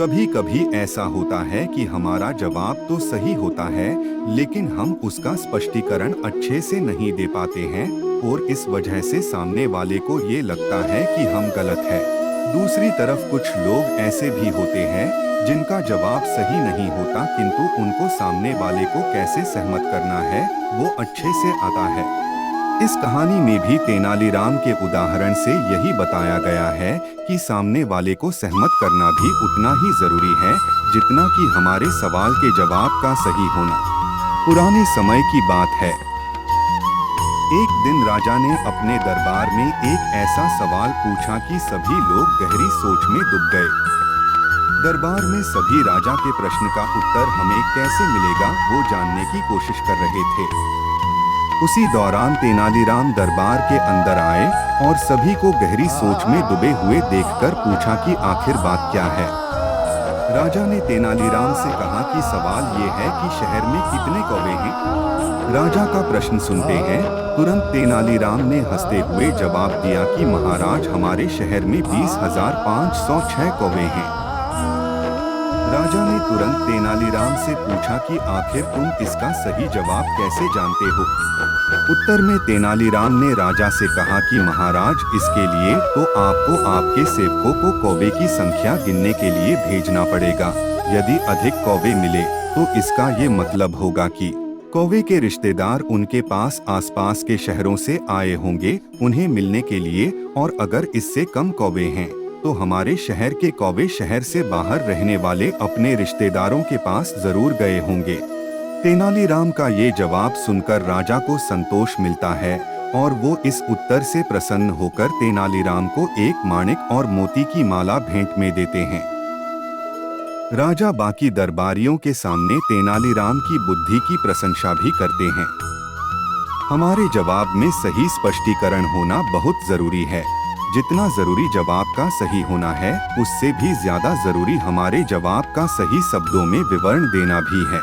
कभी कभी ऐसा होता है कि हमारा जवाब तो सही होता है, लेकिन हम उसका स्पष्टीकरण अच्छे से नहीं दे पाते हैं और इस वजह से सामने वाले को ये लगता है कि हम गलत है। दूसरी तरफ कुछ लोग ऐसे भी होते हैं जिनका जवाब सही नहीं होता, किंतु उनको सामने वाले को कैसे सहमत करना है वो अच्छे से आता है। इस कहानी में भी तेनालीराम के उदाहरण से यही बताया गया है कि सामने वाले को सहमत करना भी उतना ही जरूरी है जितना कि हमारे सवाल के जवाब का सही होना। पुराने समय की बात है। एक दिन राजा ने अपने दरबार में एक ऐसा सवाल पूछा कि सभी लोग गहरी सोच में डूब गए। दरबार में सभी राजा के प्रश्न का उत्तर हमें कैसे मिलेगा वो जानने की कोशिश कर रहे थे। उसी दौरान तेनालीराम दरबार के अंदर आए और सभी को गहरी सोच में डूबे हुए देखकर पूछा कि आखिर बात क्या है। राजा ने तेनालीराम से कहा कि सवाल ये है कि शहर में कितने कौवे हैं। राजा का प्रश्न सुनते हैं तुरंत तेनालीराम ने हंसते हुए जवाब दिया कि महाराज, हमारे शहर में 20,506 कौवे हैं। राजा ने तुरंत तेनालीराम से पूछा कि आखिर तुम इसका सही जवाब कैसे जानते हो। उत्तर में तेनालीराम ने राजा से कहा कि महाराज, इसके लिए तो आपको आपके सेवकों को कौवे की संख्या गिनने के लिए भेजना पड़ेगा। यदि अधिक कौवे मिले तो इसका ये मतलब होगा कि कौवे के रिश्तेदार उनके पास आसपास के शहरों से आए होंगे उन्हें मिलने के लिए, और अगर इससे कम कौवे हैं तो हमारे शहर के कौवे शहर से बाहर रहने वाले अपने रिश्तेदारों के पास जरूर गए होंगे। तेनालीराम का ये जवाब सुनकर राजा को संतोष मिलता है और वो इस उत्तर से प्रसन्न होकर तेनालीराम को एक माणिक और मोती की माला भेंट में देते हैं। राजा बाकी दरबारियों के सामने तेनालीराम की बुद्धि की प्रशंसा भी करते हैं। हमारे जवाब में सही स्पष्टीकरण होना बहुत जरूरी है। जितना जरूरी जवाब का सही होना है, उससे भी ज्यादा जरूरी हमारे जवाब का सही शब्दों में विवरण देना भी है।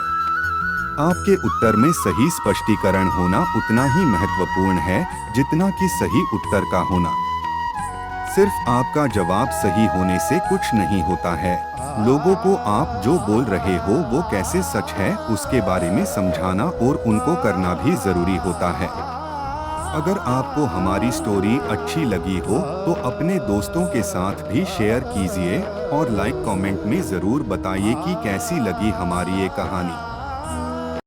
आपके उत्तर में सही स्पष्टीकरण होना उतना ही महत्वपूर्ण है जितना कि सही उत्तर का होना। सिर्फ आपका जवाब सही होने से कुछ नहीं होता है। लोगों को आप जो बोल रहे हो वो कैसे सच है उसके बारे में समझाना और उनको करना भी जरूरी होता है। अगर आपको हमारी स्टोरी अच्छी लगी हो तो अपने दोस्तों के साथ भी शेयर कीजिए और लाइक कमेंट में जरूर बताइए कि कैसी लगी हमारी ये कहानी।